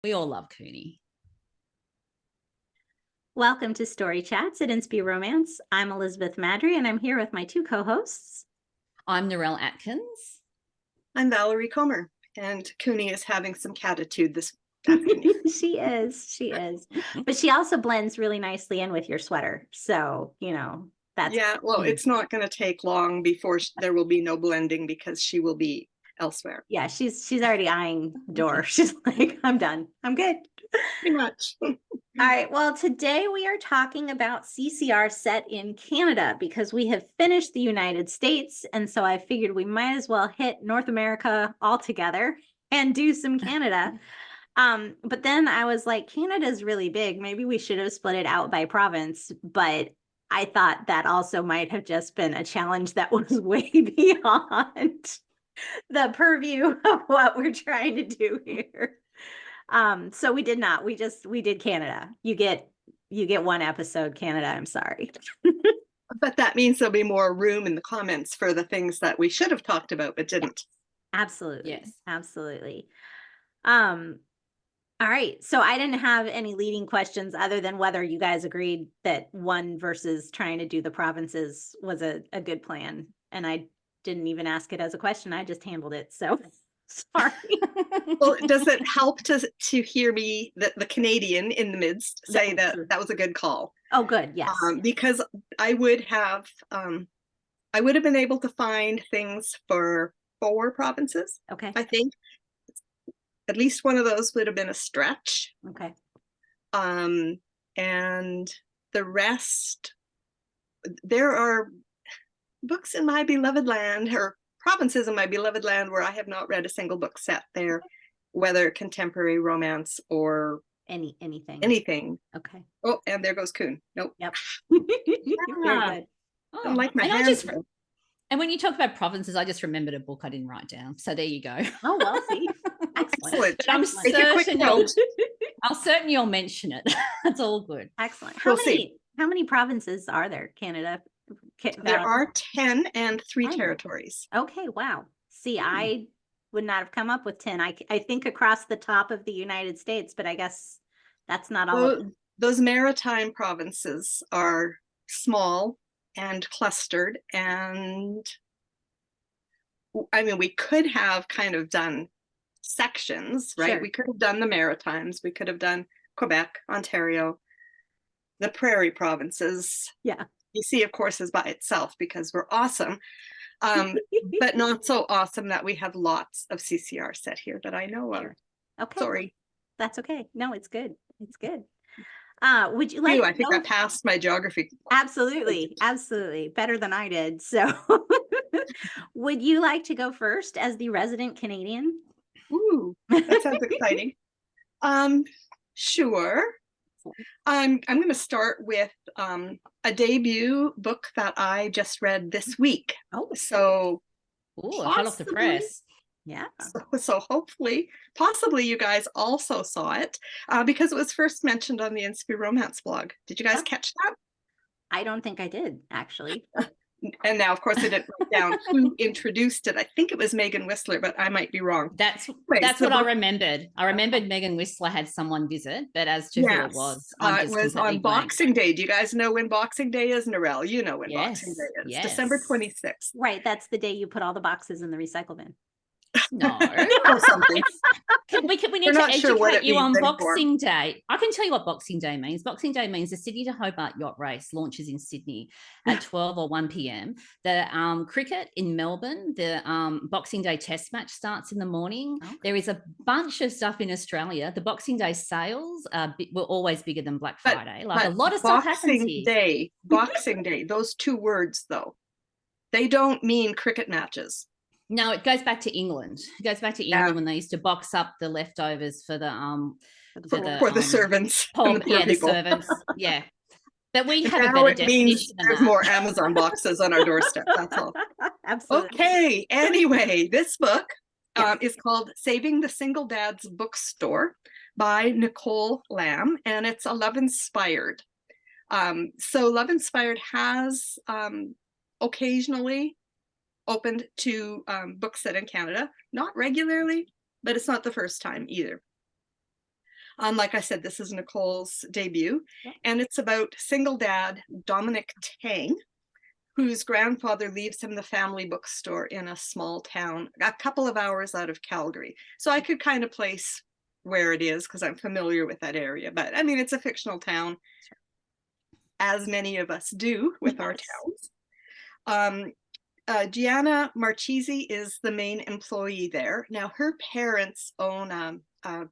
We all love Cooney. Welcome to Story Chats at Inspire Romance. I'm Elizabeth Madry, and I'm here with my two co-hosts. I'm Narelle Atkins. I'm Valerie Comer, and Cooney is having some catitude this afternoon. She is. But she also blends really nicely in with your sweater. So, that's... Yeah, well, it's not going to take long before there will be no blending because she will be elsewhere. Yeah, she's already eyeing the door. She's like, I'm done. I'm good. Pretty much. All right. Well, today we are talking about CCR Set in Canada because we have finished the United States. And so I figured we might as well hit North America all together and do some Canada. But then I was like, Canada's really big. Maybe we should have split it out by province. But I thought that also might have just been a challenge that was way beyond the purview of what we're trying to do here. So we did not. We did Canada. You get one episode, Canada. I'm sorry. But that means there'll be more room in the comments for the things that we should have talked about but didn't. Absolutely. Yes. Absolutely. All right. So I didn't have any leading questions other than whether you guys agreed that one versus trying to do the provinces was a good plan. And I didn't even ask it as a question. I just handled it. So sorry. Well, does it help to hear me, the Canadian in the midst, say that was a good call? Oh, good. Yes. Because I would have been able to find things for 4 provinces. Okay. I think at least one of those would have been a stretch. Okay. And the rest, there are books in my beloved land, or provinces in my beloved land, where I have not read a single book set there, whether contemporary romance or anything. Okay. Oh, and there goes Coon. Nope. Yep. Very good. Don't like my hands. And when you talk about provinces, I just remembered a book I didn't write down. So there you go. Oh, well, see. Excellent. But I'm certain you'll mention it. That's all good. Excellent. How many provinces are there, Canada? There are 10 and 3 territories. Okay, wow. See, I would not have come up with 10. I think across the top of the United States, but I guess that's not all of them. Those maritime provinces are small and clustered, and I mean, we could have kind of done sections, right? Sure. We could have done the Maritimes, we could have done Quebec, Ontario, the Prairie provinces. Yeah. BC, of course, is by itself because we're awesome, but not so awesome that we have lots of CCR set here that I know of. Okay. Sorry. That's okay. No, it's good. It's good. Would you like? I think I passed my geography. Absolutely. Better than I did. So would you like to go first as the resident Canadian? Ooh, that sounds exciting. Sure. I'm going to start with a debut book that I just read this week. Oh, so hot off the press. Yeah. So hopefully, possibly you guys also saw it because it was first mentioned on the Inspire Romance blog. Did you guys catch that? I don't think I did, actually. And now, of course, I didn't write down who introduced it. I think it was Megan Whistler, but I might be wrong. That's what I remembered. I remembered Megan Whistler had someone visit, but as to who it was on Boxing Day. Do you guys know when Boxing Day is, Narelle? You know when Boxing Day is. Yes. December 26th. Right. That's the day you put all the boxes in the recycle bin. No. Or something. We need to educate you on Boxing Day. I can tell you what Boxing Day means. Boxing Day means the Sydney to Hobart yacht race launches in Sydney at 12 or 1 p.m. The cricket in Melbourne, the Boxing Day test match starts in the morning. Okay. There is a bunch of stuff in Australia. The Boxing Day sales were always bigger than Black Friday. But a lot of stuff happens here. Boxing Day, those 2 words, though, they don't mean cricket matches. No, it goes back to England. It goes back to England when they used to box up the leftovers for the servants. The servants. Yeah. But we have a better definition than there's that. more Amazon boxes on our doorstep. That's all. Absolutely. Okay. Anyway, this book is called Saving the Single Dad's Bookstore by Nicole Lamb, and it's Love Inspired. So Love Inspired has occasionally opened to books set in Canada, not regularly, but it's not the first time either. Like I said, this is Nicole's debut, Yeah. and it's about single dad Dominic Tang, whose grandfather leaves him the family bookstore in a small town a couple of hours out of Calgary. So I could kind of place where it is because I'm familiar with that area. But I mean, it's a fictional town, as many of us do with our towns. Gianna Marchese is the main employee there. Now, her parents own a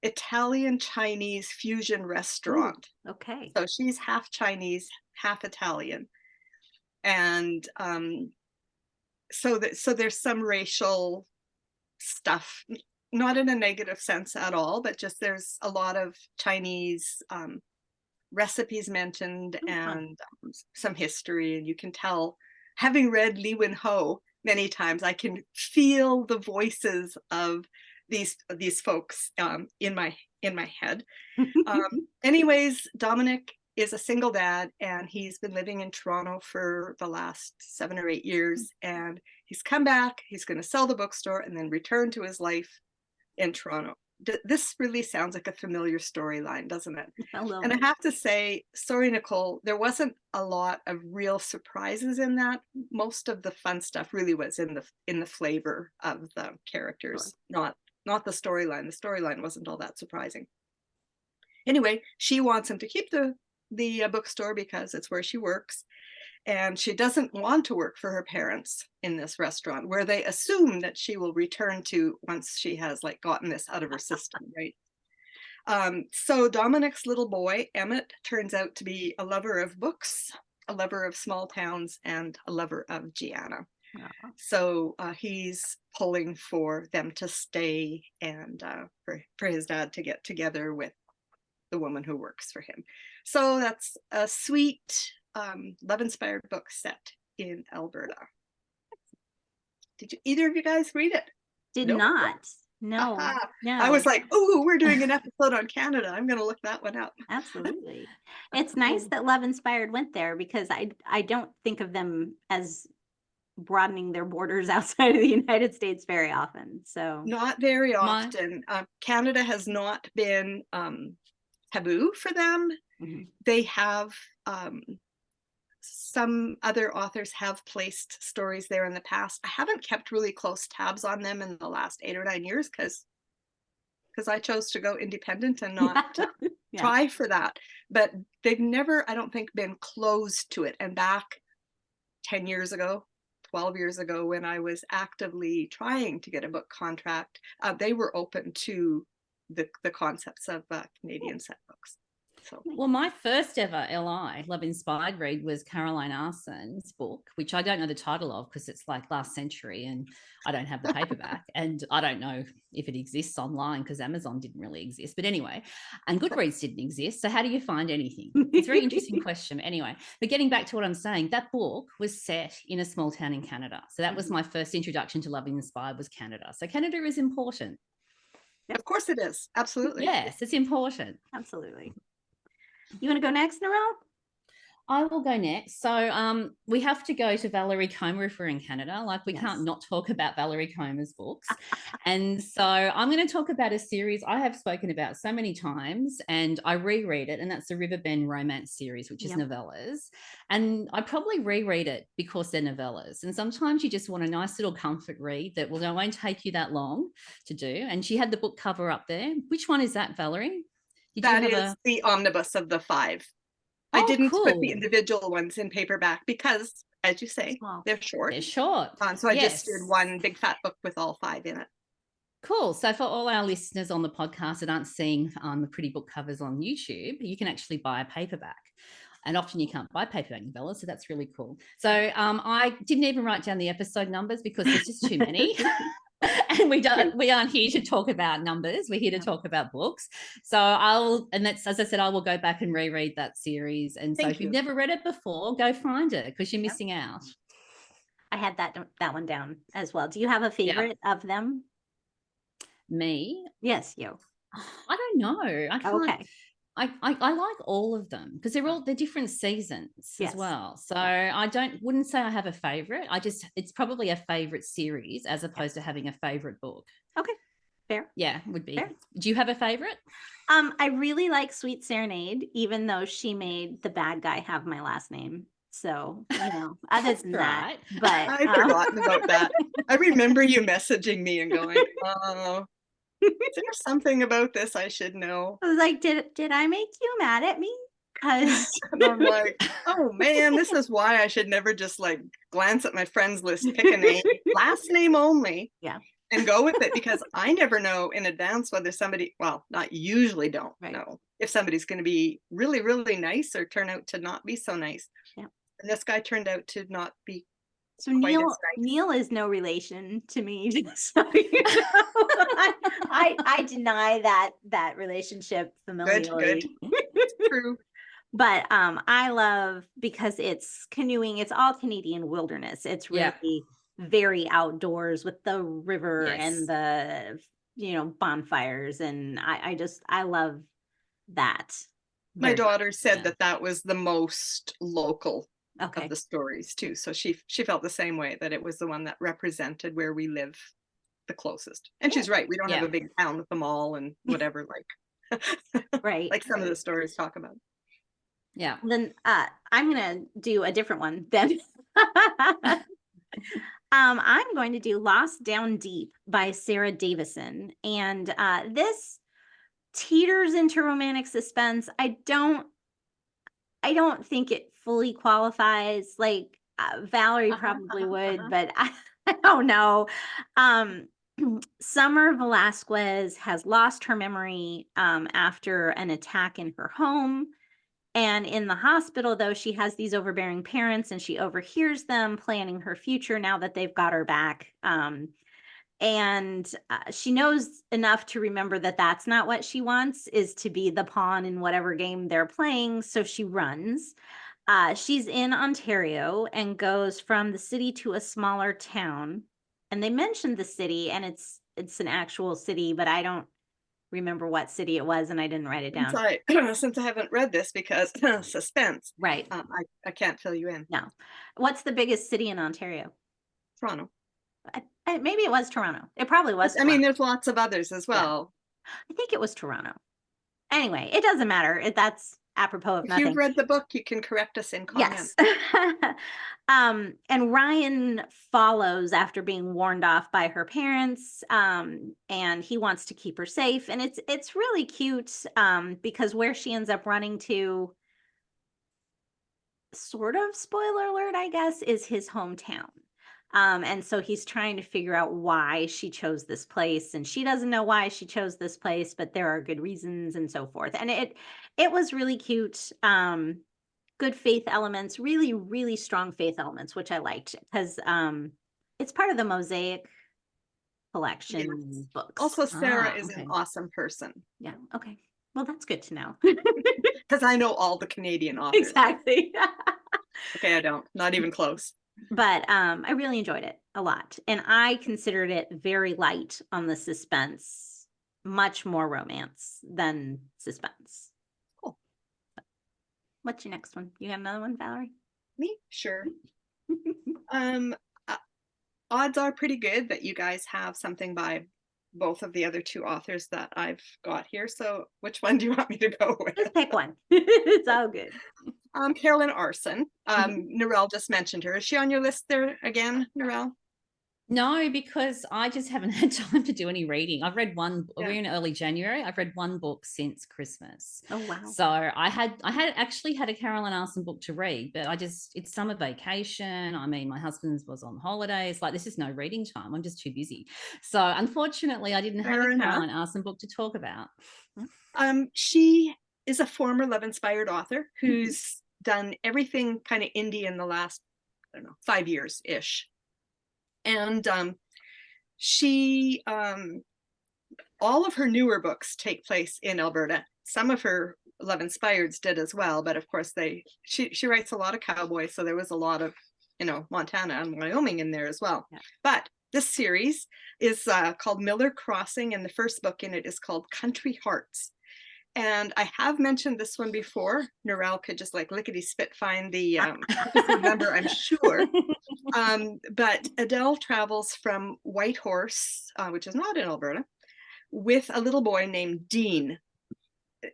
Italian Chinese fusion restaurant. Ooh, okay. So she's half Chinese, half Italian. And so there's some racial stuff, not in a negative sense at all, but just there's a lot of Chinese recipes mentioned and some history, and you can tell, having read Lee Wen Ho many times, I can feel the voices of these folks in my head. Anyways, Dominic is a single dad, and he's been living in Toronto for the last 7 or 8 years, and he's come back. He's going to sell the bookstore and then return to his life in Toronto. This really sounds like a familiar storyline, doesn't it? And I have to say, sorry, Nicole, there wasn't a lot of real surprises in that. Most of the fun stuff really was in the flavor of the characters, not the storyline. The storyline wasn't all that surprising. Anyway, she wants him to keep the bookstore because it's where she works, and she doesn't want to work for her parents in this restaurant, where they assume that she will return to once she has like gotten this out of her system, right? So Dominic's little boy Emmett turns out to be a lover of books, a lover of small towns, and a lover of Gianna. So he's pulling for them to stay and for his dad to get together with the woman who works for him. So that's a sweet love-inspired book set in Alberta. Did either of you guys read it? Did not. No. I was like, oh, we're doing an episode on Canada. I'm going to look that one up. Absolutely. It's nice that Love Inspired went there, because I don't think of them as broadening their borders outside of the United States very often. So not very often. Canada has not been taboo for them. Mm-hmm. They have some other authors have placed stories there in the past. I haven't kept really close tabs on them in the last 8 or 9 years because I chose to go independent and not try for that. But they've never, I don't think, been closed to it. And back 10 years ago, 12 years ago, when I was actively trying to get a book contract, they were open to the concepts of Canadian set books. So. Well, my first ever LI, Love Inspired read, was Carolyne Aarsen's book, which I don't know the title of because it's like last century and I don't have the paperback and I don't know if it exists online because Amazon didn't really exist. But anyway, and Goodreads didn't exist. So how do you find anything? It's a very interesting question. Anyway, but getting back to what I'm saying, that book was set in a small town in Canada. So that was my first introduction to Love Inspired, was Canada. So Canada is important. Of course it is. Absolutely. Yes, it's important. Absolutely. You want to go next, Narelle? I will go next. So we have to go to Valerie Comer if we're in Canada. Like we can't not talk about Valerie Comer's books. And so I'm going to talk about a series I have spoken about so many times and I reread it, and that's the Riverbend romance series, which is novellas. And I probably reread it because they're novellas. And sometimes you just want a nice little comfort read that won't take you that long to do. And she had the book cover up there. Which one is that, Valerie? That is the omnibus of the 5. I didn't put the individual ones in paperback because, as you say, they're short. They're short. So I just did one big fat book with all 5 in it. Cool. So for all our listeners on the podcast that aren't seeing the pretty book covers on YouTube, you can actually buy a paperback. And often you can't buy paperback novellas, so that's really cool. So I didn't even write down the episode numbers because there's just too many. And we aren't here to talk about numbers. We're here to talk about books. So that's, as I said, I will go back and reread that series. And so if you've never read it before, go find it because you're missing out. I had that one down as well. Do you have a favorite of them? Me? Yes, you. I don't know. I can't. Okay. I like all of them because they're different seasons as well. So I wouldn't say I have a favorite. It's probably a favorite series as opposed to having a favorite book. Okay. Fair. Yeah, would be. Fair. Do you have a favorite? I really like Sweet Serenade, even though she made the bad guy have my last name. So, other than that, but I've forgotten about that. I remember you messaging me and going, "Oh, is there something about this I should know?" I was like, did I make you mad at me? Because And I'm like, oh man, this is why I should never just like glance at my friends list, pick a name, last name only. Yeah. And go with it, because I never know in advance whether somebody, well, not usually don't know if somebody's going to be really, really nice or turn out to not be so nice. Yeah. And this guy turned out to not be. So Neil is no relation to me. So, I deny that relationship familially. Good. True. But I love, because it's canoeing, it's all Canadian wilderness. It's really very outdoors with the river and the bonfires, and I love that. My daughter said that was the most local of the stories too, so she felt the same way, that it was the one that represented where we live the closest. And she's right, we don't have a big town with the mall and whatever, like like some of the stories talk about. Yeah. Then I'm gonna do a different one then. I'm going to do Lost Down Deep by Sara Davison. And this teeters into romantic suspense. I don't think it fully qualifies. Like Valerie probably would, but I don't know. Summer Velasquez has lost her memory after an attack in her home. And in the hospital, though, she has these overbearing parents, and she overhears them planning her future now that they've got her back. And she knows enough to remember that that's not what she wants, is to be the pawn in whatever game they're playing. So she runs. She's in Ontario and goes from the city to a smaller town. And they mentioned the city, and it's an actual city, but I don't remember what city it was, and I didn't write it down. Since I haven't read this, because suspense. Right. I can't fill you in. No. What's the biggest city in Ontario? Toronto. Maybe it was Toronto. It probably was Toronto. I mean, there's lots of others as well. Yeah. I think it was Toronto. Anyway, it doesn't matter. That's apropos of nothing. If you've read the book, you can correct us in comments. Yes. And Ryan follows after being warned off by her parents, and he wants to keep her safe. And it's really cute, because where she ends up running to, sort of spoiler alert, I guess, is his hometown. And so he's trying to figure out why she chose this place, and she doesn't know why she chose this place, but there are good reasons and so forth. And it was really cute. Good faith elements, really, really strong faith elements, which I liked, because it's part of the Mosaic collection books. Also, Sara is an awesome person. Yeah. Okay. Well, that's good to know. Because I know all the Canadian authors. Exactly. Okay, I don't. Not even close. But I really enjoyed it a lot. And I considered it very light on the suspense, much more romance than suspense. Cool. What's your next one? You got another one, Valerie? Me? Sure. Odds are pretty good that you guys have something by both of the other two authors that I've got here. So which one do you want me to go with? Just pick one. It's all good. Carolyn Aarsen. Narelle just mentioned her. Is she on your list there again, Narelle? No, because I just haven't had time to do any reading. I've read one. We're in early January. I've read one book since Christmas. Oh wow! So I had actually had a Caroline Aarsen book to read, but it's summer vacation. I mean, my husband was on holidays. Like, this is no reading time. I'm just too busy. So unfortunately, I didn't have a Caroline Aarsen book to talk about. She is a former love-inspired author who's done everything kind of indie in the last, I don't know, 5 years ish. And she all of her newer books take place in Alberta. Some of her love inspireds did as well, but of course she writes a lot of cowboys, so there was a lot of Montana and Wyoming in there as well. Yeah. But this series is called Miller Crossing, and the first book in it is called Country Hearts. And I have mentioned this one before. Narelle could just like lickety spit find the number, I'm sure. But Adele travels from Whitehorse, which is not in Alberta, with a little boy named Dean.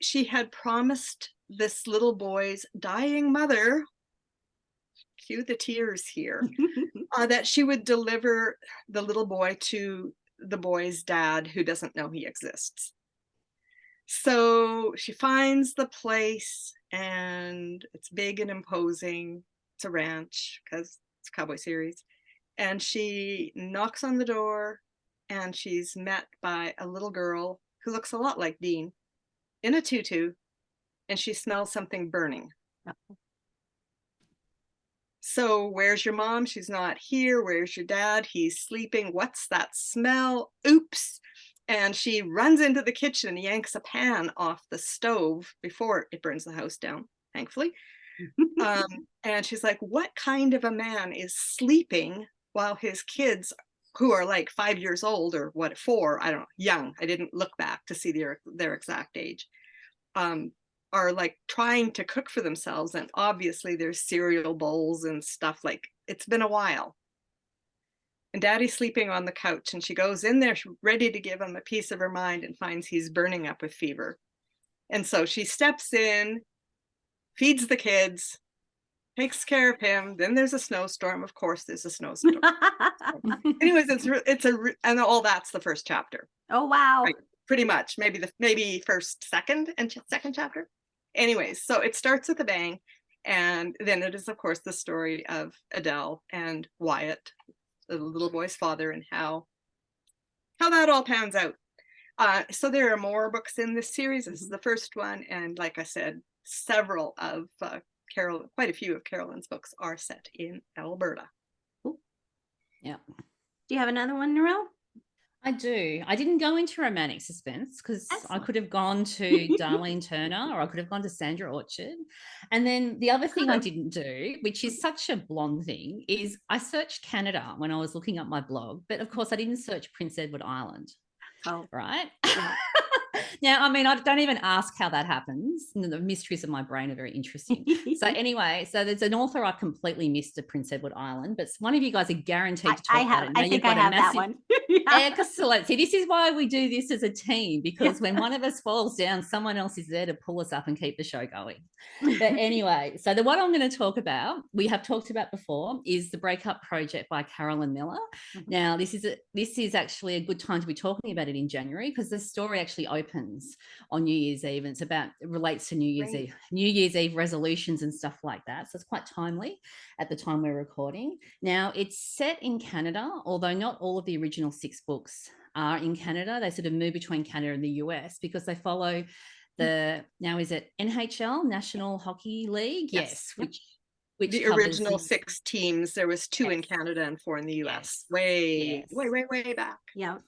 She had promised this little boy's dying mother, cue the tears here, that she would deliver the little boy to the boy's dad, who doesn't know he exists. So she finds the place, and it's big and imposing. It's a ranch because it's a cowboy series. And she knocks on the door, and she's met by a little girl who looks a lot like Dean in a tutu, and she smells something burning. Oh. So where's your mom? She's not here. Where's your dad? He's sleeping. What's that smell? Oops. And she runs into the kitchen and yanks a pan off the stove before it burns the house down, thankfully. And she's like, what kind of a man is sleeping while his kids, who are like 5 years old or 4, I don't know, young, I didn't look back to see their exact age, are like trying to cook for themselves. And obviously there's cereal bowls and stuff, like it's been a while. And Daddy's sleeping on the couch, and she goes in there ready to give him a piece of her mind and finds he's burning up with fever. And so she steps in, feeds the kids, takes care of him. Then there's a snowstorm. Of course, there's a snowstorm. Anyways, and all that's the first chapter. Oh, wow. Right, pretty much. Maybe second chapter. Anyways, so it starts with a bang. And then it is, of course, the story of Adele and Wyatt, the little boy's father, and how that all pans out. So there are more books in this series. This is the first one, and like I said, several of quite a few of Carolyn's books are set in Alberta. Ooh. Yeah. Do you have another one, Narelle? I do. I didn't go into romantic suspense because I could have gone to Darlene Turner, or I could have gone to Sandra Orchard. And then the other thing I didn't do, which is such a blonde thing, is I searched Canada when I was looking up my blog, but of course I didn't search Prince Edward Island. Oh, right. Yeah. Now, I mean, I don't even ask how that happens. The mysteries of my brain are very interesting. So anyway, so there's an author I completely missed of Prince Edward Island, but one of you guys are guaranteed to talk about it. I think I have that one. Excellent. See, this is why we do this as a team, because when one of us falls down, someone else is there to pull us up and keep the show going. But anyway, so the one I'm going to talk about, we have talked about before, is the Breakup Project by Carolyn Miller. Now, this is actually a good time to be talking about it in January, because the story actually opens on New Year's Eve, and it relates to New Year's Eve resolutions and stuff like that. So it's quite timely at the time we're recording. Now, it's set in Canada, although not all of the original 6 books are in Canada. They sort of move between Canada and the US because they follow now is it NHL, National Hockey League? Yes, which the original 6 teams. There was 2 in Canada and 4 in the US. Way back. Yeah.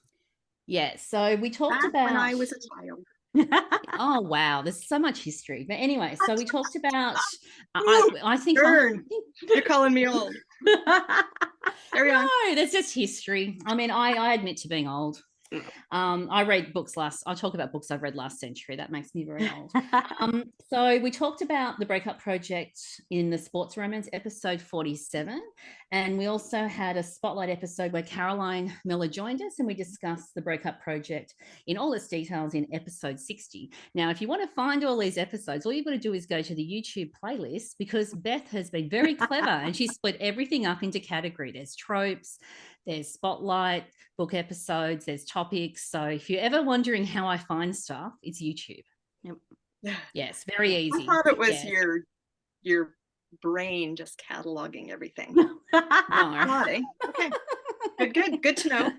Yeah. So we talked about when I was a child. Oh wow, there's so much history. But anyway, so we talked about I think you're calling me old. Carry on. No, there's just history. I mean, I admit to being old. I read books I'll talk about books I've read last century. That makes me very old. So we talked about the Breakup Project in the Sports Romance episode 47. And we also had a spotlight episode where Caroline Miller joined us, and we discussed the Breakup Project in all its details in episode 60. Now, if you want to find all these episodes, all you've got to do is go to the YouTube playlist, because Beth has been very clever and she split everything up into category. There's tropes, there's spotlight book episodes, there's topics. So if you're ever wondering how I find stuff, it's YouTube. Yep. Yes, very easy. I thought it was your brain just cataloging everything. No. Okay. Good to know.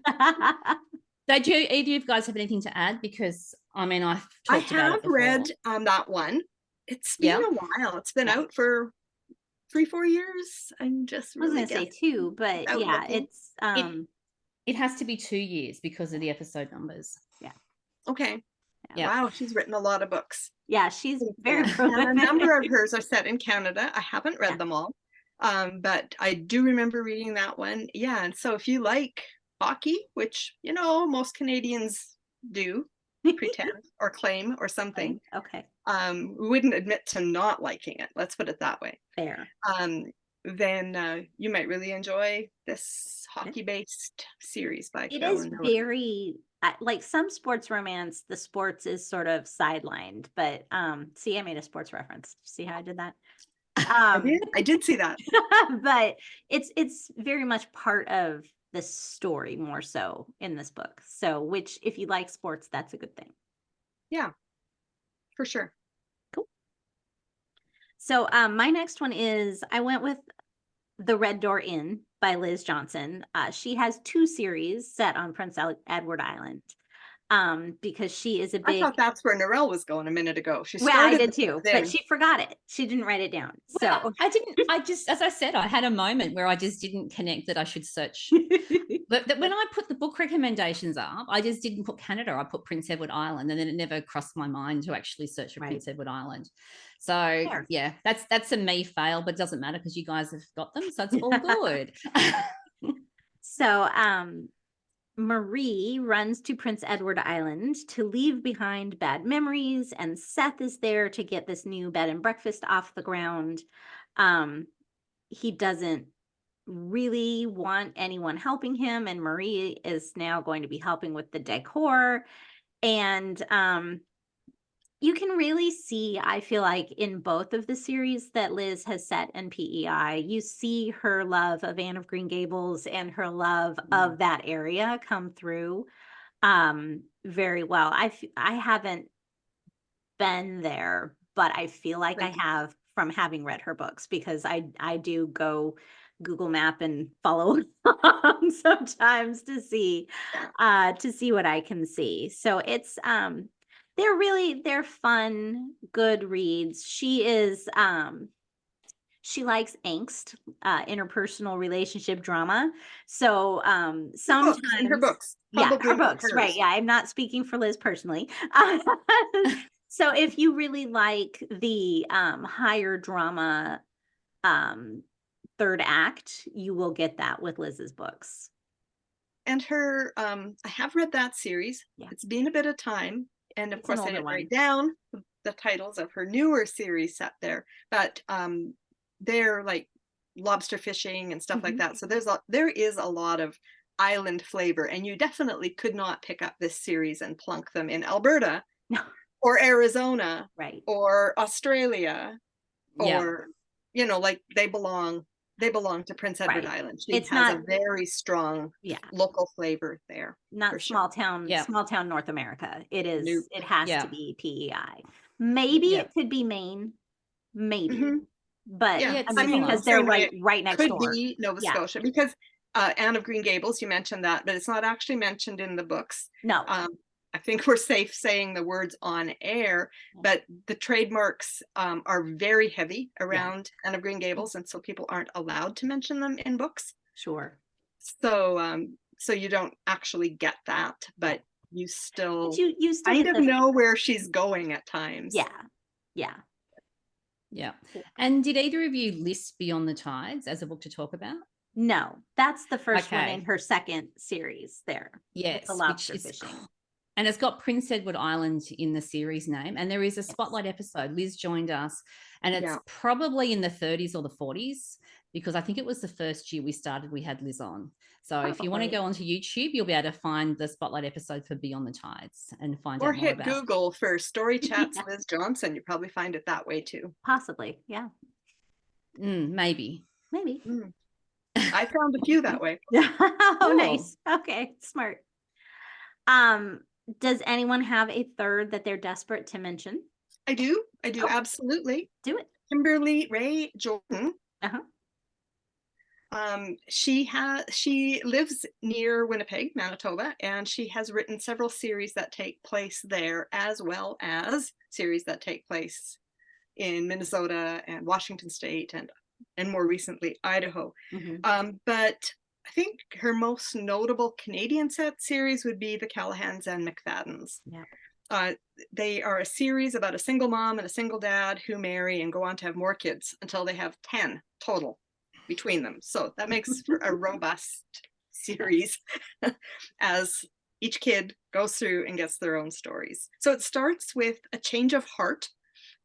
So do either of you guys have anything to add? Because I mean, I have read that one. It's been a while. It's been out for 3-4 years. I'm just really I was gonna say 2, but it's it has to be 2 years because of the episode numbers. Yeah. Okay. Yeah. Wow, she's written a lot of books. Yeah, she's very prolific. A number of hers are set in Canada. I haven't read them all, but I do remember reading that one. Yeah, and so if you like hockey, which most Canadians do pretend or claim or something, okay, we wouldn't admit to not liking it. Let's put it that way. Fair. Then you might really enjoy this hockey-based series by Carolyn. It is very like some sports romance, the sports is sort of sidelined, but see, I made a sports reference. See how I did that? I did see that. But it's very much part of the story more so in this book. So, which if you like sports, that's a good thing. Yeah, for sure. Cool. So my next one is, I went with The Red Door Inn by Liz Johnson. She has 2 series set on Prince Edward Island. Because she is a big. I thought that's where Narelle was going a minute ago. She started. Well, I did too, but she forgot it. She didn't write it down. Well, so I didn't. I just, as I said, I had a moment where I just didn't connect that I should search. But when I put the book recommendations up, I just didn't put Canada. I put Prince Edward Island, and then it never crossed my mind to actually search for Prince Edward Island. So yeah, that's a me fail, but it doesn't matter because you guys have got them, so it's all good. So Marie runs to Prince Edward Island to leave behind bad memories, and Seth is there to get this new bed and breakfast off the ground. He doesn't really want anyone helping him, and Marie is now going to be helping with the decor. And you can really see, I feel like, in both of the series that Liz has set in PEI, you see her love of Anne of Green Gables and her love of that area come through very well. I haven't been there, but I feel like I have from having read her books, because I do go Google Map and follow along sometimes to see what I can see. So it's they're fun, good reads. She is she likes angst, interpersonal relationship drama. So sometimes in her books. Yeah, her books, right. Yeah, I'm not speaking for Liz personally. So if you really like the higher drama third act, you will get that with Liz's books. And her, I have read that series. Yeah. It's been a bit of time. And of course, I didn't write down the titles of her newer series set there, but they're like lobster fishing and stuff like that. So there is a lot of island flavor, and you definitely could not pick up this series and plunk them in Alberta or Arizona or Australia or, you know, like they belong to Prince Edward Island. She has a very strong local flavor there. Not small town North America. It is, it has to be PEI. Maybe it could be Maine, maybe. But I mean, because they're right next door. Could be Nova Scotia, because Anne of Green Gables, you mentioned that, but it's not actually mentioned in the books. No. I think we're safe saying the words on air, but the trademarks are very heavy around Anne of Green Gables, and so people aren't allowed to mention them in books. Sure. So so you don't actually get that, but you still, you still kind of know where she's going at times. Yeah. And did either of you list Beyond the Tides as a book to talk about? No, that's the first one in her second series there. Yes, the lobster fishing. And it's got Prince Edward Island in the series name. And there is a spotlight episode. Liz joined us, and it's probably in the 30s or the 40s, because I think it was the first year we started, we had Liz on. So if you want to go onto YouTube, you'll be able to find the spotlight episode for Beyond the Tides and find out more about it. Or hit Google for Story Chats Liz Johnson. You probably find it that way too. Possibly, yeah. Maybe. I found a few that way. Oh, nice. Okay, smart. Does anyone have a third that they're desperate to mention? I do, absolutely. Do it. Kimberly Rae Jordan. She lives near Winnipeg, Manitoba, and she has written several series that take place there, as well as series that take place in Minnesota and Washington State and more recently Idaho. But I think her most notable Canadian set series would be the Callaghans and McFaddens. They are a series about a single mom and a single dad who marry and go on to have more kids until they have 10 total between them. So that makes for a robust series as each kid goes through and gets their own stories. So it starts with a change of heart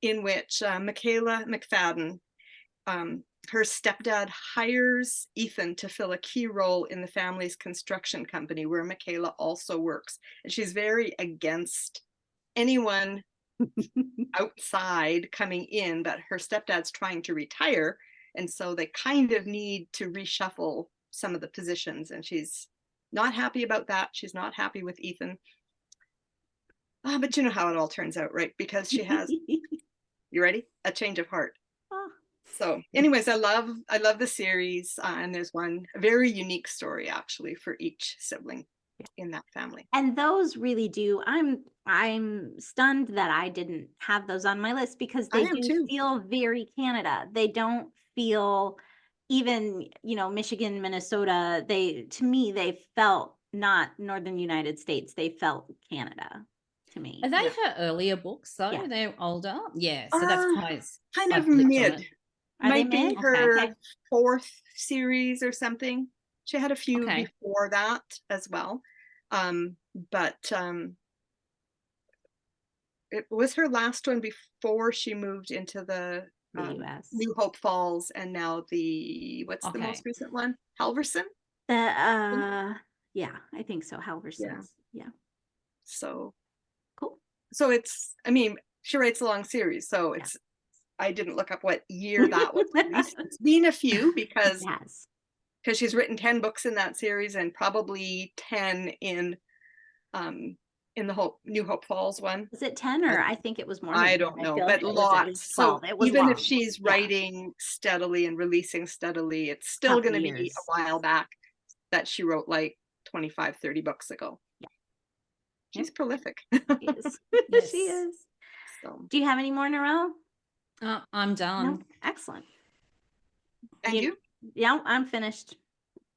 in which Michaela McFadden her stepdad hires Ethan to fill a key role in the family's construction company where Michaela also works. And she's very against anyone outside coming in, but her stepdad's trying to retire. And so they kind of need to reshuffle some of the positions. And she's not happy about that. She's not happy with Ethan. But you know how it all turns out, right? Because she has, you ready? A change of heart. Oh. So anyways, I love the series, and there's one very unique story actually for each sibling in that family. And those really do. I'm stunned that I didn't have those on my list because they do feel very Canada. They don't feel even, Michigan, Minnesota. To me, they felt not Northern United States. They felt Canada to me. Are they her earlier books though? Yeah. They're older? Yeah. So that's kind of mid. Might be her fourth series or something. She had a few before that as well. But it was her last one before she moved into the US. New Hope Falls, and now what's the most recent one? Halverson? Yeah, I think so. Halverson. Yeah. So cool. So she writes a long series, so I didn't look up what year that was released. It's been a few because she's written 10 books in that series and probably 10 in the New Hope Falls one. Was it 10 or I think it was more? I don't know, but lots. So even if she's writing steadily and releasing steadily, it's still going to be a while back that she wrote like 25, 30 books ago. Yeah. She's prolific. She is. Yes. She is. So. Do you have any more, Narelle? I'm done. No? Excellent. And you? Yeah, I'm finished.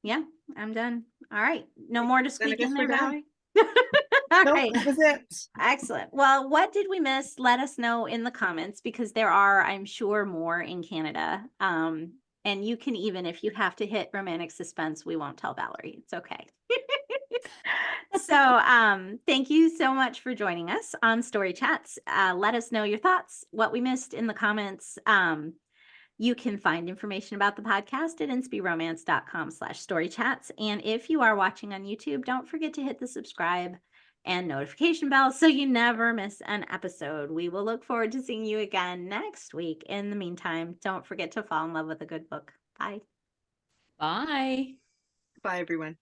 Yeah, I'm done. All right. No more to squeak in there, Valerie? All right. That was it. Excellent. Well, what did we miss? Let us know in the comments because there are, I'm sure, more in Canada. And you can even, if you have to hit romantic suspense, we won't tell Valerie. It's okay. So thank you so much for joining us on Story Chats. Let us know your thoughts, what we missed in the comments. You can find information about the podcast at inspyromance.com/storychats. And if you are watching on YouTube, don't forget to hit the subscribe and notification bell so you never miss an episode. We will look forward to seeing you again next week. In the meantime, don't forget to fall in love with a good book. Bye. Bye. Bye, everyone.